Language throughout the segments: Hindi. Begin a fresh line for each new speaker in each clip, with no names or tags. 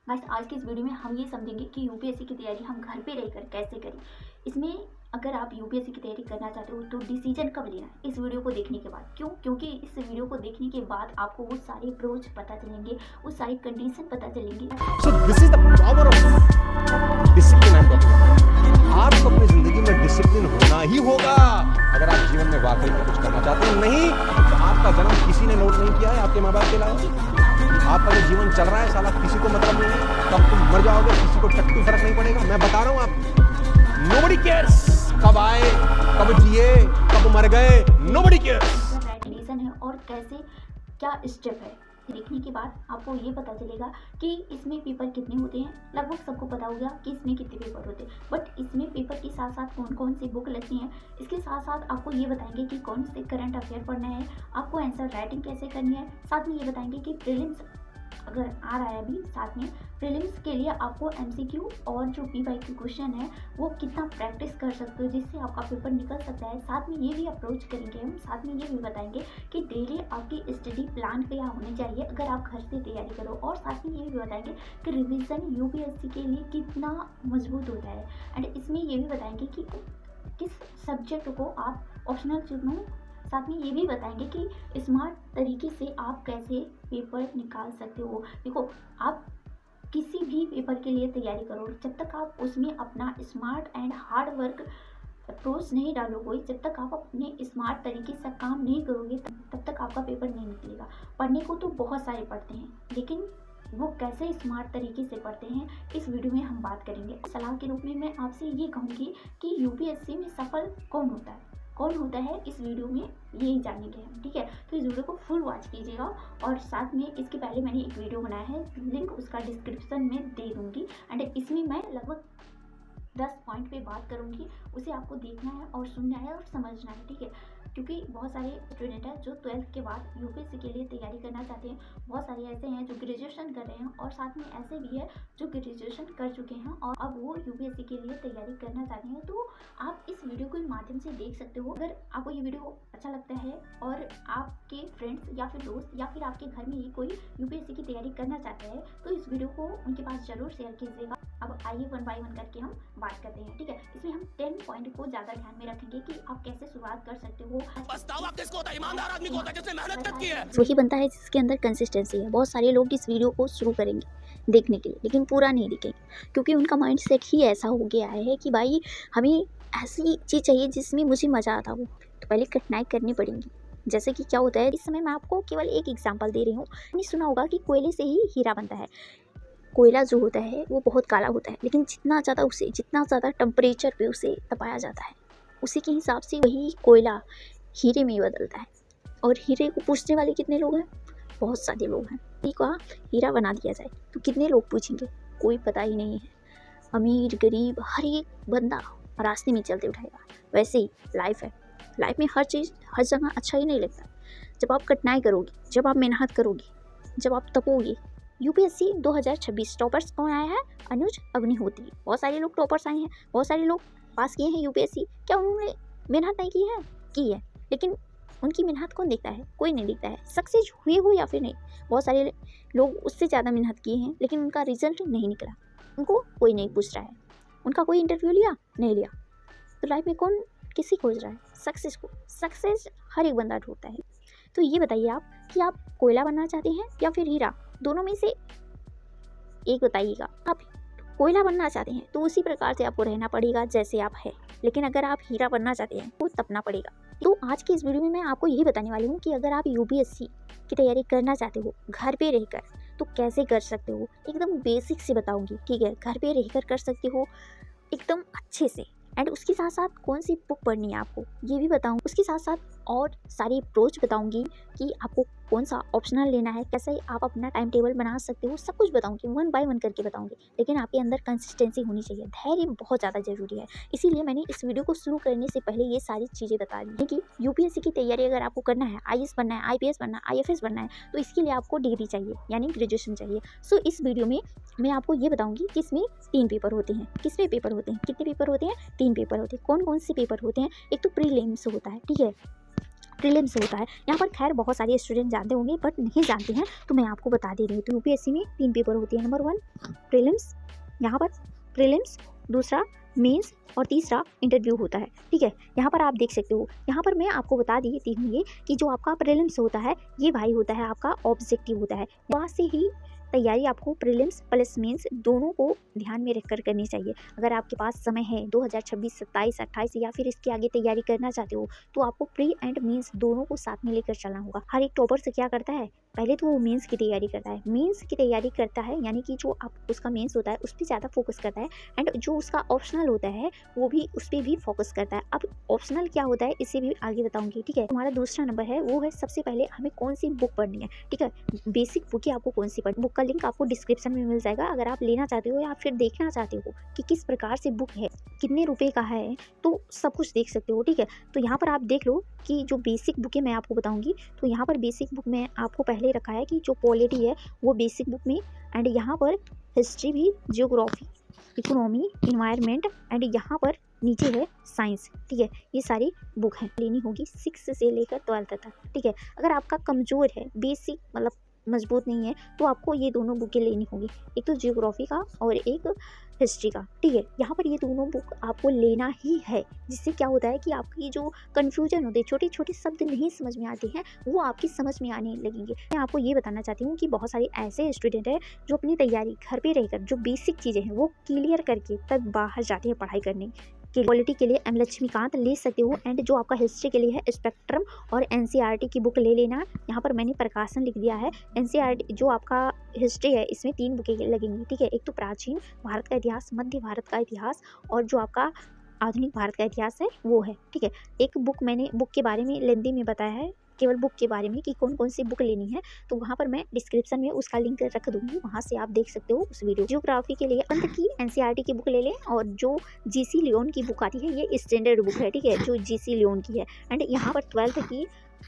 गाइस आज की इस वीडियो में हम ये समझेंगे कि यूपीएससी की तैयारी हम घर पे रहकर कैसे करें। इसमें अगर आप यूपीएससी की तैयारी करना चाहते हो तो डिसीजन कब लेना है इस वीडियो को देखने के बाद। क्यों? क्योंकि इस वीडियो को देखने के बाद आपको वो सारे अप्रोच पता चलेंगे, वो सारी कंडीशन पता चलेंगी।
So this is the power of discipline I'm talking about. आपको अपनी जिंदगी में डिसिप्लिन होना ही होगा अगर आप जीवन में वाकई में कुछ करना चाहते हैं। नहीं तो आपका जन्म किसी ने नोट नहीं किया है, आपके माँ बाप के अलावा। आपका जो जीवन चल रहा है साला किसी को मतलब नहीं है। कब तुम मर जाओगे किसी को टट्टू फर्क नहीं पड़ेगा। मैं बता रहा हूँ आप, nobody cares कब आए, कब जिए, कब मर गए, nobody cares।
कंडीशन है और कैसे क्या स्टेप है देखने के बाद आपको ये पता चलेगा कि इसमें पेपर कितने होते हैं। लगभग सबको पता हो गया कि इसमें कितने पेपर होते हैं, बट इसमें पेपर के साथ साथ कौन कौन सी बुक लगती हैं, इसके साथ साथ आपको ये बताएंगे कि कौन से करंट अफेयर पढ़ना है, आपको आंसर राइटिंग कैसे करनी है। साथ में ये बताएंगे कि प्रीलिम्स अगर आ रहा है अभी, साथ में प्रीलिम्स के लिए आपको एमसीक्यू और जो पीवाईक्यू क्वेश्चन है वो कितना प्रैक्टिस कर सकते हो जिससे आपका पेपर निकल सकता है। साथ में ये भी अप्रोच करेंगे हम, साथ में ये भी बताएंगे कि डेली आपकी स्टडी प्लान क्या होनी चाहिए अगर आप घर से तैयारी करो। और साथ में ये भी बताएंगे कि रिविज़न यूपीएससी के लिए कितना मजबूत होता है। एंड इसमें ये भी बताएंगे कि किस सब्जेक्ट को आप ऑप्शनल चुनो। साथ में ये भी बताएंगे कि स्मार्ट तरीके से आप कैसे पेपर निकाल सकते हो। देखो, आप किसी भी पेपर के लिए तैयारी करो, जब तक आप उसमें अपना smart and hard work approach नहीं डालोगे, जब तक आप अपने स्मार्ट तरीके से काम नहीं करोगे, तब तक आपका पेपर नहीं निकलेगा। पढ़ने को तो बहुत सारे पढ़ते हैं, लेकिन वो कैसे स्मार्ट तरीके से पढ़ते हैं इस वीडियो में हम बात करेंगे। सलाह के रूप में मैं आपसे ये कहूँगी कि यूपीएससी में सफल कौन होता है इस वीडियो में यही जानेंगे हम, ठीक है। तो इस वीडियो को फुल वॉच कीजिएगा। और साथ में इसके पहले मैंने एक वीडियो बनाया है, लिंक उसका डिस्क्रिप्शन में दे दूँगी। एंड इसमें मैं लगभग 10 पॉइंट पे बात करूँगी, उसे आपको देखना है और सुनना है और समझना है, ठीक है। क्योंकि बहुत सारे स्टूडेंट हैं जो 12th के बाद यूपीएससी के लिए तैयारी करना चाहते हैं, बहुत सारे ऐसे हैं जो ग्रेजुएशन कर रहे हैं और साथ में ऐसे भी है जो ग्रेजुएशन कर चुके हैं और अब वो यूपीएससी के लिए तैयारी करना चाहते हैं। तो आप इस वीडियो के माध्यम से देख सकते हो। अगर आपको ये वीडियो अच्छा लगता है और आपके फ्रेंड्स या फिर दोस्त या फिर आपके घर में ही कोई यूपीएससी की तैयारी करना चाहता है तो इस वीडियो को उनके पास ज़रूर शेयर कीजिएगा। अब आइए वन बाय वन करके हम बात करते हैं, ठीक है। इसमें हम 10 पॉइंट को ज़्यादा ध्यान में रखेंगे कि आप कैसे शुरुआत कर सकते हो।
पछतावा किसको होता है? ईमानदार आदमी को होता है जिसने मेहनत तक की है।
वही बनता है जिसके अंदर कंसिस्टेंसी है। बहुत सारे लोग इस वीडियो को शुरू करेंगे देखने के लिए, लेकिन पूरा नहीं देखेंगे क्योंकि उनका माइंडसेट ही ऐसा हो गया है कि भाई हमें ऐसी चीज़ चाहिए जिसमें मुझे मज़ा आता हो, तो पहले कठिनाई करनी पड़ेगी। जैसे कि क्या होता है, इस समय मैं आपको केवल एक एग्जांपल दे रही हूँ। आपने सुना होगा कि कोयले से ही हीरा बनता है। कोयला जो होता है वो बहुत काला होता है, लेकिन जितना ज़्यादा टेम्परेचर पे उसे तपाया जाता है, उसी के हिसाब से वही कोयला हीरे में बदलता है। और हीरे को पूछने वाले कितने लोग हैं? बहुत सारे लोग हैं। हीरे का हीरा बना दिया जाए तो कितने लोग पूछेंगे? कोई पता ही नहीं है। अमीर गरीब हर एक बंदा रास्ते में चलते उठाएगा। वैसे ही लाइफ है, लाइफ में हर चीज़ हर जगह अच्छा ही नहीं लगता। जब आप कठिनाई करोगे, जब आप मेहनत करोगे, जब आप तपोगे। यूपीएससी 2026 टॉपर्स कौन आया है? अनुज अग्निहोत्री। बहुत सारे लोग टॉपर्स आए हैं, बहुत सारे लोग पास किए हैं यूपीएससी। क्या उन्होंने मेहनत नहीं की है? की है, लेकिन उनकी मेहनत कौन देखता है? कोई नहीं देखता है। सक्सेस हुए हो या फिर नहीं, बहुत सारे लोग उससे ज़्यादा मेहनत किए हैं लेकिन उनका रिजल्ट नहीं निकला, उनको कोई नहीं पूछ रहा है। उनका कोई इंटरव्यू लिया? नहीं लिया। तो लाइफ में कौन किसी खोज रहा है? सक्सेस को। सक्सेस हर एक बंदा ढूंढता है। तो ये बताइए आप कि आप कोयला बनना चाहते हैं या फिर हीरा? दोनों में से एक बताइएगा। आप कोयला बनना चाहते हैं तो उसी प्रकार से आपको रहना पड़ेगा जैसे आप हैं, लेकिन अगर आप हीरा बनना चाहते हैं तो तपना पड़ेगा। तो आज की इस वीडियो में मैं आपको यही बताने वाली हूँ कि अगर आप यूपीएससी की तैयारी करना चाहते हो घर पे रहकर तो कैसे कर सकते हो। एकदम बेसिक से बताऊंगी, ठीक है। घर पे रहकर कर सकते हो एकदम अच्छे से। एंड उसके साथ साथ कौन सी बुक पढ़नी है आपको ये भी बताऊँ। उसके साथ साथ और सारी अप्रोच बताऊंगी कि आपको कौन सा ऑप्शनल लेना है, कैसे आप अपना टाइम टेबल बना सकते हो, सब कुछ बताऊंगी, वन बाय वन करके बताऊंगी। लेकिन आपके अंदर कंसिस्टेंसी होनी चाहिए, धैर्य बहुत ज़्यादा ज़रूरी है। इसीलिए मैंने इस वीडियो को शुरू करने से पहले ये सारी चीज़ें बता दी है कि यूपीएससी की तैयारी अगर आपको करना है, आईएएस बनना है, आईपीएस बनना है, आईएफएस बनना है, तो इसके लिए आपको डिग्री चाहिए यानी ग्रेजुएशन चाहिए। सो इस वीडियो में मैं आपको ये बताऊँगी कि इसमें 3 पेपर होते हैं। किसमें पेपर होते हैं? कितने पेपर होते हैं? 3 पेपर होते हैं। कौन कौन से पेपर होते हैं? एक तो प्रीलिम्स होता है, ठीक है। प्रीलिम्स होता है। यहाँ पर खैर बहुत सारे स्टूडेंट जानते होंगे बट नहीं जानते हैं, तो मैं आपको बता दे रही हूँ। तो यूपीएससी में 3 पेपर होते हैं। नंबर 1 प्रीलिम्स, यहाँ पर प्रीलिम्स, दूसरा मेंस और तीसरा इंटरव्यू होता है। ठीक है, यहाँ पर आप देख सकते हो। यहाँ पर मैं आपको बता देती हूँ ये कि जो आपका प्रीलिम्स होता है ये भाई होता है आपका ऑब्जेक्टिव होता है। वहाँ से ही तैयारी आपको प्रीलिम्स प्लस मेंस दोनों को ध्यान में रखकर करनी चाहिए। अगर आपके पास समय है 2026, 27, 28 या फिर इसके आगे तैयारी करना चाहते हो तो आपको प्री एंड मेंस दोनों को साथ में लेकर चलना होगा। हर एक टॉपर से क्या करता है, पहले तो वो मेंस की तैयारी करता है। मेंस की तैयारी करता है यानी कि जो आप उसका मेंस होता है उस पर ज़्यादा फोकस करता है, एंड जो उसका ऑप्शनल होता है वो भी उस पर भी फोकस करता है। अब ऑप्शनल क्या होता है इसे भी आगे बताऊंगी। ठीक है, हमारा दूसरा नंबर है वो है सबसे पहले हमें कौन सी बुक पढ़नी है। ठीक है, बेसिक बुक आपको कौन सी पढ़नी, बुक का लिंक आपको डिस्क्रिप्शन में मिल जाएगा। अगर आप लेना चाहते हो या फिर देखना चाहते हो कि किस प्रकार से बुक है, कितने रुपए का है, तो सब कुछ देख सकते हो। ठीक है, तो यहाँ पर आप देख लो कि जो बेसिक बुक है मैं आपको बताऊंगी। तो यहाँ पर बेसिक बुक में आपको पहले रखा है कि जो पॉलिटी है वो बेसिक बुक में, एंड यहाँ पर हिस्ट्री भी, जियोग्राफी, इकोनॉमी, इन्वायरमेंट, एंड यहाँ पर नीचे है साइंस। ठीक है, ये सारी बुक हैं, लेनी होगी 6 से लेकर 12 तक। ठीक है, अगर आपका कमज़ोर है, बेसिक मतलब मजबूत नहीं है, तो आपको ये दोनों बुकें लेनी होगी, एक तो जियोग्राफी का और एक हिस्ट्री का। ठीक है, यहाँ पर ये दोनों बुक आपको लेना ही है, जिससे क्या होता है कि आपकी जो कन्फ्यूजन होते हैं, छोटे छोटे शब्द नहीं समझ में आते हैं, वो आपकी समझ में आने लगेंगे। मैं आपको ये बताना चाहती हूँ कि बहुत सारे ऐसे स्टूडेंट हैं जो अपनी तैयारी घर पे रहकर जो बेसिक चीज़ें हैं वो क्लियर करके तब बाहर जाते हैं पढ़ाई करने के। पॉलिटी के लिए एम लक्ष्मीकांत ले सकते हो, एंड जो आपका हिस्ट्री के लिए है स्पेक्ट्रम और एनसीईआरटी की बुक ले लेना। यहाँ पर मैंने प्रकाशन लिख दिया है। एनसीईआरटी जो आपका हिस्ट्री है इसमें 3 बुकें लगेंगी। ठीक है, एक तो प्राचीन भारत का इतिहास, मध्य भारत का इतिहास और जो आपका आधुनिक भारत का इतिहास है वो है। ठीक है, एक बुक मैंने बुक के बारे में लेंदी में बताया है, केवल बुक के बारे में कि कौन कौन सी बुक लेनी है, तो वहाँ पर मैं डिस्क्रिप्शन में उसका लिंक रख दूंगी, वहाँ से आप देख सकते हो उस वीडियो। जियोग्राफी के लिए अंत की एनसीईआरटी की बुक ले लें, और जो जीसी लियोन की बुक आती है ये स्टैंडर्ड बुक है। ठीक है, जो जीसी लियोन की है, एंड यहाँ पर 12th की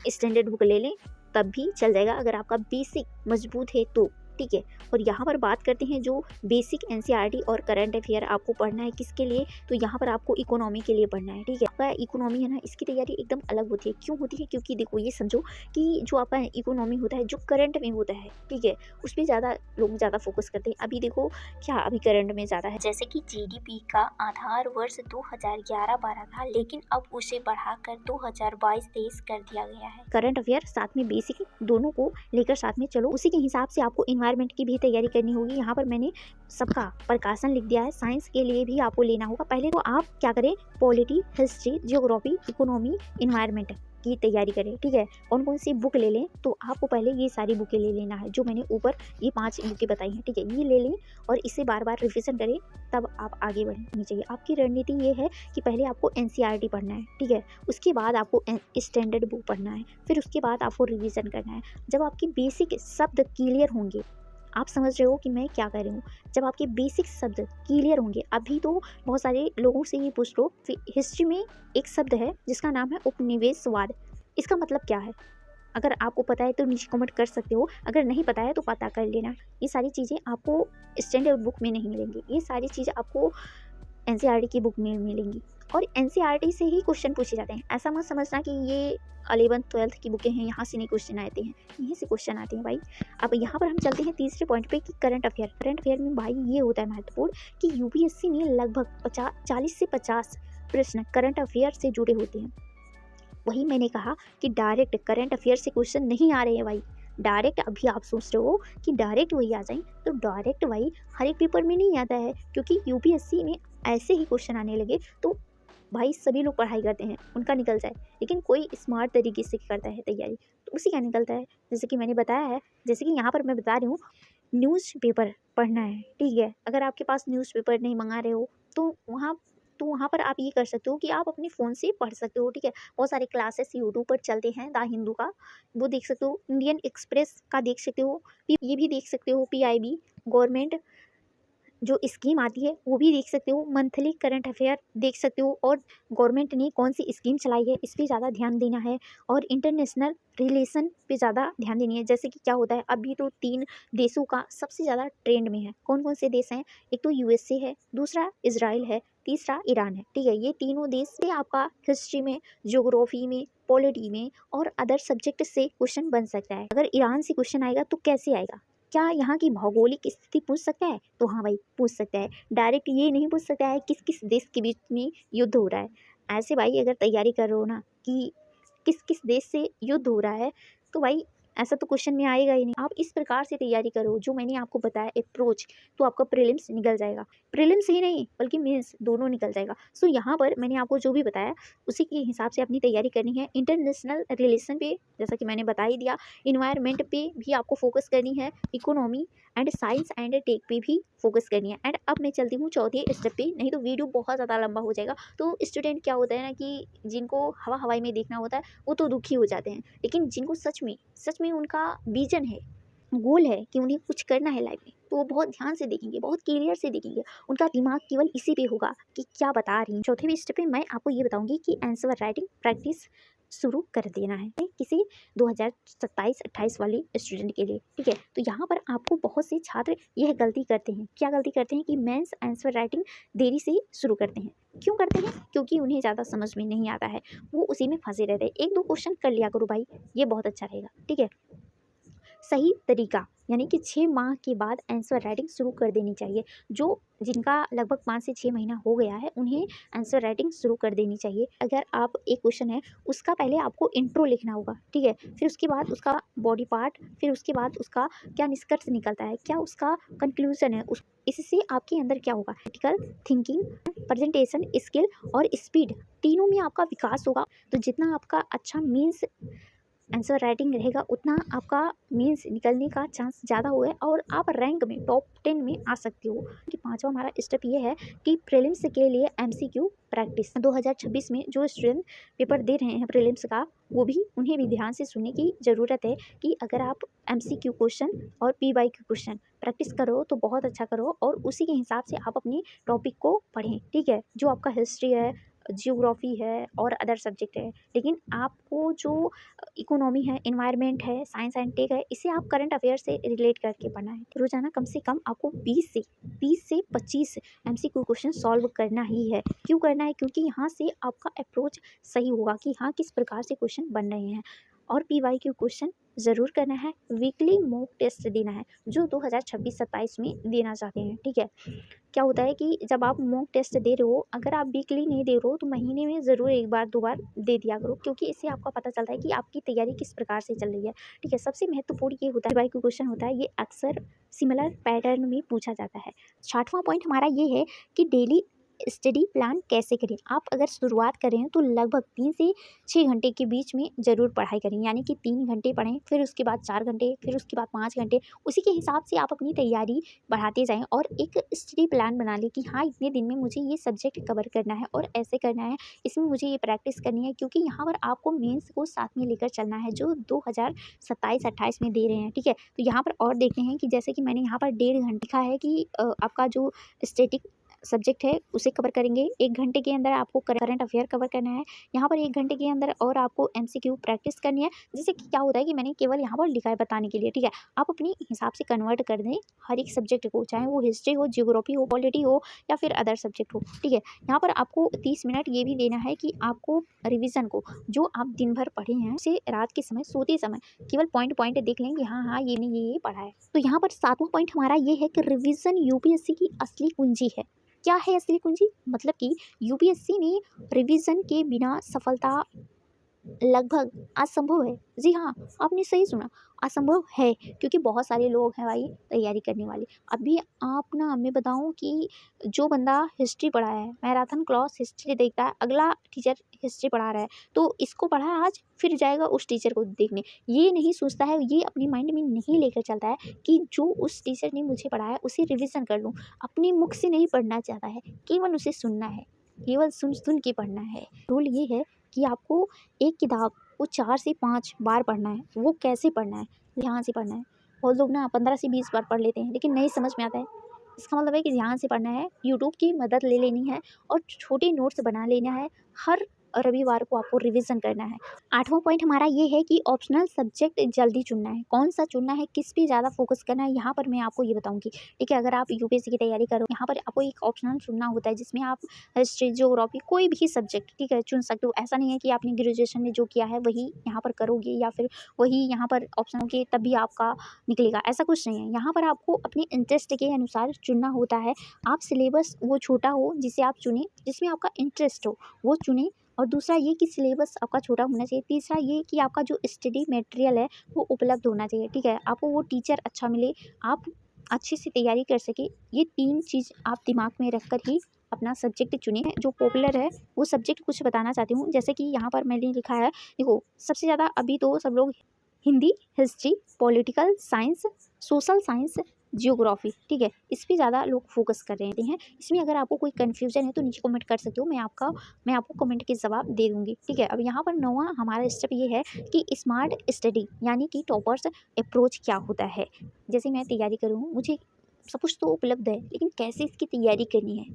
स्टैंडर्ड बुक ले लें तब भी चल जाएगा अगर आपका बेसिक मजबूत है तो। ठीक है, और यहाँ पर बात करते हैं जो बेसिक एनसीईआरटी और करंट अफेयर आपको पढ़ना है किसके लिए, तो यहाँ पर आपको इकोनॉमी के लिए पढ़ना है। ठीक है, आपका इकोनॉमी है ना, इसकी तैयारी एकदम अलग होती है। क्यों होती है, क्योंकि देखो ये समझो कि जो आपका इकोनॉमी होता है जो करंट में होता है, ठीक है, उस पर ज़्यादा लोग ज़्यादा फोकस करते हैं। अभी देखो क्या अभी करंट में ज़्यादा है, जैसे कि जीडीपी का आधार वर्ष 2011-12 था, लेकिन अब उसे बढ़ाकर 2022-23 कर दिया गया है। करंट अफेयर साथ में बेसिक दोनों को लेकर साथ में चलो, उसी के हिसाब से आपको इन्वायरमेंट की भी तैयारी करनी होगी। यहाँ पर मैंने सबका प्रकाशन लिख दिया है। साइंस के लिए भी आपको लेना होगा। पहले तो आप क्या करें, polity, history, geography, economy, environment की तैयारी करें। ठीक है, कौन कौन सी बुक ले लें, तो आपको पहले ये सारी बुकें ले लेना है जो मैंने ऊपर ये 5 बुकें बताई हैं। ठीक है, ये ले लें और इसे बार बार रिविजन करें, तब आप आगे बढ़नी चाहिए। आपकी रणनीति ये है कि पहले आपको एनसीईआरटी पढ़ना है। ठीक है, उसके बाद आपको स्टैंडर्ड बुक पढ़ना है, फिर उसके बाद आपको रिविजन करना है। जब आपके बेसिक शब्द क्लियर होंगे, आप समझ रहे हो कि मैं क्या कर रही हूँ, जब आपके बेसिक शब्द क्लियर होंगे, अभी तो बहुत सारे लोगों से ये पूछ लो, हिस्ट्री में एक शब्द है जिसका नाम है उपनिवेशवाद, इसका मतलब क्या है? अगर आपको पता है तो नीचे कमेंट कर सकते हो, अगर नहीं पता है तो पता कर लेना। ये सारी चीज़ें आपको स्टैंडर्ड बुक में नहीं मिलेंगी, ये सारी चीज़ें आपको एनसीईआरटी की बुक में मिलेंगी, और एनसीईआरटी से ही क्वेश्चन पूछे जाते हैं। ऐसा मत समझना कि ये 11th-12th की बुकें हैं, यहाँ से नहीं क्वेश्चन आते हैं, यहीं से क्वेश्चन आते हैं भाई। अब यहाँ पर हम चलते हैं तीसरे पॉइंट पे कि करंट अफेयर। करंट अफेयर में भाई ये होता है महत्वपूर्ण कि यूपीएससी में लगभग 40 से 50 प्रश्न करंट अफेयर से जुड़े होते हैं। वही मैंने कहा कि डायरेक्ट करंट अफेयर से क्वेश्चन नहीं आ रहे हैं भाई, डायरेक्ट। अभी आप सोच रहे हो कि डायरेक्ट वही आ जाए, तो डायरेक्ट भाई हर एक पेपर में नहीं आता है, क्योंकि यूपीएससी में ऐसे ही क्वेश्चन आने लगे तो भाई सभी लोग पढ़ाई करते हैं, उनका निकल जाए, लेकिन कोई स्मार्ट तरीके से करता है तैयारी तो उसी का निकलता है। जैसे कि मैंने बताया है, जैसे कि यहाँ पर मैं बता रही हूँ, न्यूज़पेपर पढ़ना है। ठीक है, अगर आपके पास न्यूज़पेपर नहीं मंगा रहे हो तो वहाँ पर आप ये कर सकते हो कि आप अपने फ़ोन से पढ़ सकते हो। ठीक है, बहुत सारे क्लासेस यूट्यूब पर चलते हैं, द हिंदू का वो देख सकते हो, इंडियन एक्सप्रेस का देख सकते हो, ये भी देख सकते हो, PIB, गवर्नमेंट जो स्कीम आती है वो भी देख सकते हो, मंथली करंट अफेयर देख सकते हो, और गवर्नमेंट ने कौन सी स्कीम चलाई है इस पे ज़्यादा ध्यान देना है, और इंटरनेशनल रिलेशन पे ज़्यादा ध्यान देनी है। जैसे कि क्या होता है, अभी तो 3 देशों का सबसे ज़्यादा ट्रेंड में है। कौन कौन से देश हैं? एक तो यूएसए है, दूसरा इजराइल है, तीसरा ईरान है। ठीक है, ये तीनों देश से आपका हिस्ट्री में, ज्योग्राफी में, पॉलिटी में और अदर सब्जेक्ट से क्वेश्चन बन सकता है। अगर ईरान से क्वेश्चन आएगा तो कैसे आएगा? क्या यहाँ की भौगोलिक स्थिति पूछ सकता है? तो हाँ भाई, पूछ सकता है। डायरेक्ट ये नहीं पूछ सकता है किस किस देश के बीच में युद्ध हो रहा है। ऐसे भाई अगर तैयारी कर रहे हो ना कि किस किस देश से युद्ध हो रहा है, तो भाई ऐसा तो क्वेश्चन में आएगा ही नहीं। आप इस प्रकार से तैयारी करो जो मैंने आपको बताया अप्रोच, तो आपका प्रीलिम्स निकल जाएगा। प्रीलिम्स ही नहीं बल्कि मेंस दोनों निकल जाएगा। सो यहाँ पर मैंने आपको जो भी बताया उसी के हिसाब से अपनी तैयारी करनी है। इंटरनेशनल रिलेशन पे जैसा कि मैंने बता ही दिया, इन्वायरमेंट पे भी आपको फोकस करनी है, economy and science and tech पे भी फोकस करनी है। एंड अब मैं चलती हूँ चौथे स्टेप पे, नहीं तो वीडियो बहुत ज़्यादा लंबा हो जाएगा। तो स्टूडेंट क्या होता है ना कि जिनको हवा हवाई में देखना होता है वो तो दुखी हो जाते हैं, लेकिन जिनको सच में उनका विजन है, गोल है कि उन्हें कुछ करना है लाइफ में, तो वो बहुत ध्यान से देखेंगे, बहुत क्लियर से देखेंगे। उनका दिमाग केवल इसी पे होगा कि क्या बता रही हैं। चौथे स्टेप पे मैं आपको ये बताऊंगी कि आंसर राइटिंग प्रैक्टिस शुरू कर देना है किसी 2027-28 वाले स्टूडेंट के लिए। ठीक है, तो यहाँ पर आपको बहुत से छात्र यह गलती करते हैं। क्या गलती करते हैं कि मेंस आंसर राइटिंग देरी से शुरू करते हैं। क्यों करते हैं? क्योंकि उन्हें ज़्यादा समझ में नहीं आता है, वो उसी में फंसे रहते हैं। 1-2 क्वेश्चन कर लिया करो भाई, ये बहुत अच्छा रहेगा। ठीक है, सही तरीका यानी कि 6 माह के बाद आंसर राइटिंग शुरू कर देनी चाहिए। जो जिनका लगभग 5 से 6 महीना हो गया है उन्हें आंसर राइटिंग शुरू कर देनी चाहिए। अगर आप एक क्वेश्चन है उसका पहले आपको इंट्रो लिखना होगा। ठीक है, फिर उसके बाद उसका बॉडी पार्ट, फिर उसके बाद उसका क्या निष्कर्ष निकलता है, क्या उसका कंक्लूजन है, इससे आपके अंदर क्या होगा, क्रिटिकल थिंकिंग, प्रेजेंटेशन स्किल और स्पीड, तीनों में आपका विकास होगा। तो जितना आपका अच्छा मीन्स आंसर राइटिंग रहेगा उतना आपका मीन्स निकलने का चांस ज़्यादा हुआ है और आप रैंक में टॉप 10 में आ सकते हो। कि पांचवा हमारा स्टेप ये है कि प्रीलिम्स के लिए एमसीक्यू प्रैक्टिस। 2026 में जो स्टूडेंट पेपर दे रहे हैं प्रीलिम्स का, वो भी उन्हें भी ध्यान से सुनने की ज़रूरत है कि अगर आप एमसीक्यू क्वेश्चन और पीवाईक्यू क्वेश्चन प्रैक्टिस करो तो बहुत अच्छा करो और उसी के हिसाब से आप अपनी टॉपिक को पढ़ें। ठीक है, जो आपका हिस्ट्री है, जियोग्राफी है और अदर सब्जेक्ट है, लेकिन आपको जो इकोनॉमी है, इन्वायरमेंट है, साइंस एंड टेक है, इसे आप करंट अफेयर से रिलेट करके पढ़ना है। रोजाना कम से कम आपको 20 से 25 एमसीक्यू क्वेश्चन सॉल्व करना ही है। क्यों करना है? क्योंकि यहाँ से आपका अप्रोच सही होगा कि हाँ किस प्रकार से क्वेश्चन बन रहे हैं। और पीवाईक्यू क्वेश्चन ज़रूर करना है। वीकली मॉक टेस्ट देना है जो 2026-27 में देना चाहते हैं। ठीक है, क्या होता है कि जब आप मॉक टेस्ट दे रहे हो, अगर आप वीकली नहीं दे रहे हो तो महीने में ज़रूर 1 बार 2 बार दे दिया करो, क्योंकि इससे आपका पता चलता है कि आपकी तैयारी किस प्रकार से चल रही है। ठीक है, सबसे महत्वपूर्ण ये होता है बाई क्वेश्चन होता है, ये अक्सर सिमिलर पैटर्न में पूछा जाता है। 6वां पॉइंट हमारा ये है कि डेली स्टडी प्लान कैसे करें। आप अगर शुरुआत करें तो लगभग 3 से 6 घंटे के बीच में ज़रूर पढ़ाई करें, यानी कि 3 घंटे पढ़ें, फिर उसके बाद 4 घंटे, फिर उसके बाद 5 घंटे। उसी के हिसाब से आप अपनी तैयारी बढ़ाते जाएं और एक स्टडी प्लान बना लें कि हाँ इतने दिन में मुझे ये सब्जेक्ट कवर करना है और ऐसे करना है, इसमें मुझे ये प्रैक्टिस करनी है, क्योंकि यहाँ पर आपको मेंस को साथ में लेकर चलना है जो 2027-28 में दे रहे हैं। ठीक है, तो यहाँ पर और देखते हैं कि जैसे कि मैंने यहाँ पर 1.5 घंटे लिखा है कि आपका जो स्टैटिक सब्जेक्ट है उसे कवर करेंगे। 1 घंटे के अंदर आपको करंट अफेयर कवर करना है। यहाँ पर 1 घंटे के अंदर और आपको एमसीक्यू प्रैक्टिस करनी है। जैसे कि क्या होता है कि मैंने केवल यहाँ पर लिखा है बताने के लिए। ठीक है, आप अपने हिसाब से कन्वर्ट कर दें हर एक सब्जेक्ट को, चाहे वो हिस्ट्री हो, जियोग्राफी हो, पॉलिटी हो या फिर अदर सब्जेक्ट हो। ठीक है, यहाँ पर आपको 30 मिनट ये भी देना है कि आपको रिविज़न को, जो आप दिन भर पढ़े हैं उसे रात के समय सोते समय केवल पॉइंट देख लें कि हाँ ये नहीं ये पढ़ा है। तो यहाँ पर 7वां पॉइंट हमारा ये है कि रिविज़न यूपीएससी की असली कुंजी है। क्या है असली कुंजी? मतलब कि यूपीएससी में रिवीजन के बिना सफलता लगभग असंभव है। जी हाँ, आपने सही सुना, असंभव है, क्योंकि बहुत सारे लोग हैं भाई तैयारी करने वाले। अभी आप ना मैं बताऊं कि जो बंदा हिस्ट्री पढ़ा है, मैराथन क्लास हिस्ट्री देखता है, अगला टीचर हिस्ट्री पढ़ा रहा है तो इसको पढ़ा है आज, फिर जाएगा उस टीचर को देखने। ये नहीं सोचता है, ये अपने माइंड में नहीं लेकर चलता है कि जो उस टीचर ने मुझे पढ़ाया उसे रिविज़न कर लूँ। अपने मुख से नहीं पढ़ना चाहता है, केवल उसे सुनना है, केवल सुन के पढ़ना है। रूल ये है कि आपको एक किताब को 4 से 5 बार पढ़ना है। वो कैसे पढ़ना है? ध्यान से पढ़ना है। बहुत लोग ना 15 से 20 बार पढ़ लेते हैं लेकिन नहीं समझ में आता है। इसका मतलब है कि ध्यान से पढ़ना है, यूट्यूब की मदद ले लेनी है और छोटे नोट्स बना लेना है। हर रविवार को आपको रिवीजन करना है। 8वां पॉइंट हमारा ये है कि ऑप्शनल सब्जेक्ट जल्दी चुनना है। कौन सा चुनना है, किस पे ज़्यादा फोकस करना है, यहाँ पर मैं आपको ये बताऊंगी। ठीक है, अगर आप यूपीएससी की तैयारी करो, यहाँ पर आपको एक ऑप्शनल चुनना होता है जिसमें आप हिस्ट्री, ज्योग्राफी, कोई भी सब्जेक्ट ठीक है चुन सकते हो। ऐसा नहीं है कि आपने ग्रेजुएशन में जो किया है वही यहाँ पर करोगे या फिर वही यहाँ पर ऑप्शन के तभी आपका निकलेगा, ऐसा कुछ नहीं है। यहाँ पर आपको अपने इंटरेस्ट के अनुसार चुनना होता है। आप सिलेबस वो छोटा हो जिसे आप चुने, जिसमें आपका इंटरेस्ट हो वो चुने। और दूसरा ये कि सिलेबस आपका छोटा होना चाहिए। तीसरा ये कि आपका जो स्टडी मटेरियल है वो उपलब्ध होना चाहिए। ठीक है, आपको वो टीचर अच्छा मिले, आप अच्छे से तैयारी कर सके। ये 3 चीज़ आप दिमाग में रख कर ही अपना सब्जेक्ट चुने। जो पॉपुलर है वो सब्जेक्ट कुछ बताना चाहती हूँ, जैसे कि यहाँ पर मैंने लिखा है, देखो सबसे ज़्यादा अभी तो सब लोग Hindi, history, political science, social science, geography, ठीक है, इस पे ज़्यादा लोग फोकस कर रहे हैं। इसमें अगर आपको कोई कन्फ्यूजन है तो नीचे कमेंट कर सकते हो, मैं आपको कमेंट के जवाब दे दूंगी। ठीक है, अब यहाँ पर 9वां हमारा स्टेप ये है कि स्मार्ट स्टडी यानी कि टॉपर्स अप्रोच क्या होता है। जैसे मैं तैयारी करूँ, मुझे सब कुछ तो उपलब्ध है, लेकिन कैसे इसकी तैयारी करनी है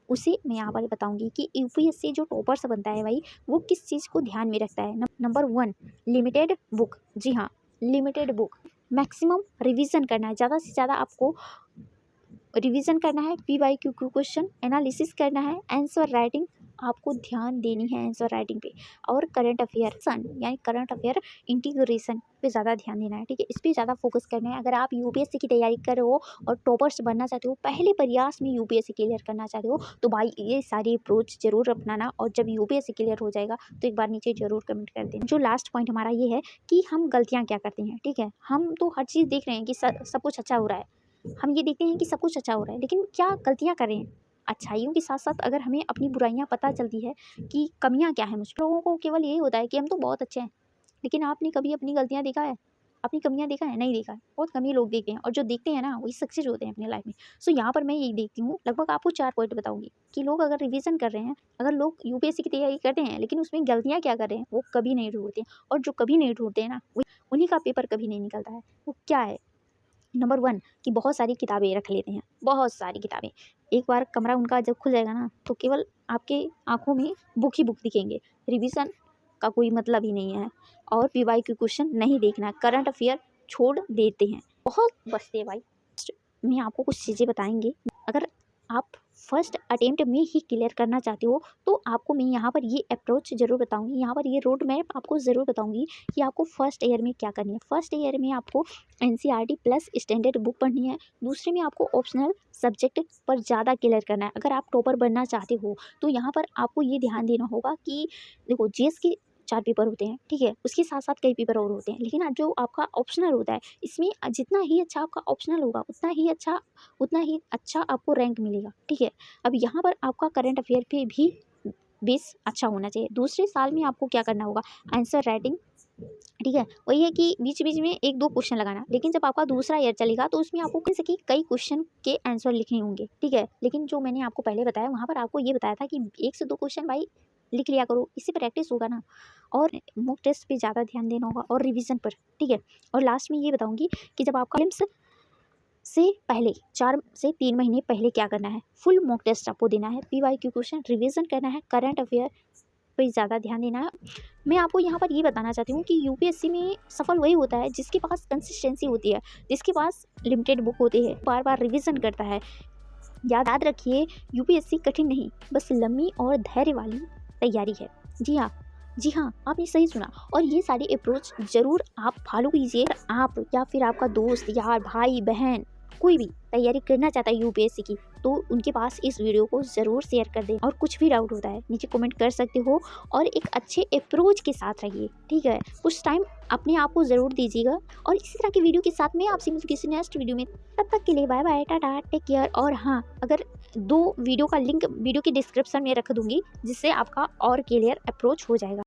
उसे मैं यहाँ पर बताऊंगी कि यूपीएससी जो टॉपर्स बनता है भाई, वो किस चीज़ को ध्यान में रखता है। Number 1, limited book. जी हाँ, लिमिटेड बुक। मैक्सिमम रिवीजन करना है, ज़्यादा से ज़्यादा आपको रिवीजन करना है। PYQ क्वेश्चन एनालिसिस करना है। आंसर राइटिंग आपको ध्यान देनी है आंसर राइटिंग पे। और करंट अफेयर यानी करंट अफेयर इंटीग्रेशन पे ज़्यादा ध्यान देना है। ठीक है, इस पर ज़्यादा फोकस करना है। अगर आप यूपीएससी की तैयारी कर रहे हो और टॉपर्स बनना चाहते हो, पहले प्रयास में यूपीएससी क्लियर करना चाहते हो, तो भाई ये सारी अप्रोच जरूर अपनाना। और जब यूपीएससी क्लियर हो जाएगा तो एक बार नीचे जरूर कमेंट कर देना। जो लास्ट पॉइंट हमारा ये है कि हम गलतियाँ क्या करते हैं। ठीक है, हम तो हर चीज़ देख रहे हैं कि सब कुछ अच्छा हो रहा है, हम ये देखते हैं कि सब कुछ अच्छा हो रहा है, लेकिन क्या गलतियाँ कर रहे हैं। अच्छाइयों के साथ साथ अगर हमें अपनी बुराइयां पता चलती है कि कमियां क्या है मुझ में, लोगों को केवल यही होता है कि हम तो बहुत अच्छे हैं, लेकिन आपने कभी अपनी गलतियां देखा है, अपनी कमियां देखा है? नहीं देखा है। बहुत कम ही लोग देखते हैं, और जो देखते हैं ना वही सक्सेस होते हैं अपनी लाइफ में। सो यहाँ पर मैं यही देखती हूँ, लगभग आपको 4 पॉइंट बताऊंगी कि लोग अगर रिवीजन कर रहे हैं, अगर लोग यूपीएससी की तैयारी करते हैं लेकिन उसमें गलतियाँ क्या कर रहे हैं वो कभी नहीं ढूंढते हैं। और जो कभी नहीं ढूंढते हैं ना, उन्हीं का पेपर कभी नहीं निकलता है। वो क्या है? नंबर 1 कि बहुत सारी किताबें रख लेते हैं, बहुत सारी किताबें। एक बार कमरा उनका जब खुल जाएगा ना, तो केवल आपके आंखों में बुक ही बुक दिखेंगे, रिवीजन का कोई मतलब ही नहीं है। और PYQ क्वेश्चन नहीं देखना, करंट अफेयर छोड़ देते हैं, बहुत बचते हैं भाई। मैं आपको कुछ चीज़ें बताएंगे, अगर आप फर्स्ट अटेम्प्ट में ही क्लियर करना चाहते हो तो आपको मैं यहाँ पर ये अप्रोच ज़रूर बताऊंगी, यहाँ पर ये रोड मैप आपको ज़रूर बताऊंगी कि आपको फर्स्ट ईयर में क्या करनी है। फर्स्ट ईयर में आपको NCERT प्लस स्टैंडर्ड बुक पढ़नी है। दूसरे में आपको ऑप्शनल सब्जेक्ट पर ज़्यादा क्लियर करना है। अगर आप टॉपर बनना चाहते हो तो यहाँ पर आपको ये ध्यान देना होगा कि देखो GS के 4 पेपर होते हैं, ठीक है, उसके साथ साथ कई पेपर और होते हैं, लेकिन आज जो आपका ऑप्शनल होता है, इसमें जितना ही अच्छा आपका ऑप्शनल होगा उतना ही अच्छा आपको रैंक मिलेगा। ठीक है, अब यहाँ पर आपका करंट अफेयर पे भी बेस अच्छा होना चाहिए। दूसरे साल में आपको क्या करना होगा, आंसर राइटिंग। ठीक है, वही है कि बीच बीच में 1-2 क्वेश्चन लगाना, लेकिन जब आपका दूसरा ईयर चलेगा तो उसमें आपको जैसे कि कई क्वेश्चन के आंसर लिखने होंगे। ठीक है, लेकिन जो मैंने आपको पहले बताया वहाँ पर आपको ये बताया था कि 1 से 2 क्वेश्चन भाई लिख लिया करो, इससे प्रैक्टिस होगा ना। और मॉक टेस्ट पे ज़्यादा ध्यान देना होगा और रिवीजन पर। ठीक है, और लास्ट में ये बताऊंगी कि जब आपका प्रीलिम्स से पहले 4 से 3 महीने पहले क्या करना है, फुल मॉक टेस्ट आपको देना है, PYQ क्वेश्चन रिवीजन करना है, करंट अफेयर पे ज़्यादा ध्यान देना है। मैं आपको यहाँ पर ये बताना चाहती हूँ कि यूपीएससी में सफल वही होता है जिसके पास कंसिस्टेंसी होती है, जिसके पास लिमिटेड बुक होती है, बार बार रिवीजन करता है। याद रखिए, यूपीएससी कठिन नहीं, बस लंबी और धैर्य वाली तैयारी है। जी हाँ, आपने सही सुना। और ये सारी अप्रोच ज़रूर आप फॉलो कीजिए। आप या फिर आपका दोस्त, यार, भाई, बहन, कोई भी तैयारी करना चाहता है यूपीएससी की, तो उनके पास इस वीडियो को ज़रूर शेयर कर दें। और कुछ भी डाउट होता है नीचे कमेंट कर सकते हो, और एक अच्छे अप्रोच के साथ रहिए। ठीक है, कुछ टाइम अपने आप को ज़रूर दीजिएगा। और इसी तरह की वीडियो के साथ मैं आपसे मिलूंगी किसी नेक्स्ट वीडियो में। तब तक के लिए bye bye, tata, take care. और हाँ, अगर 2 वीडियो का लिंक वीडियो की डिस्क्रिप्शन में रख दूंगी, जिससे आपका और क्लियर अप्रोच हो जाएगा।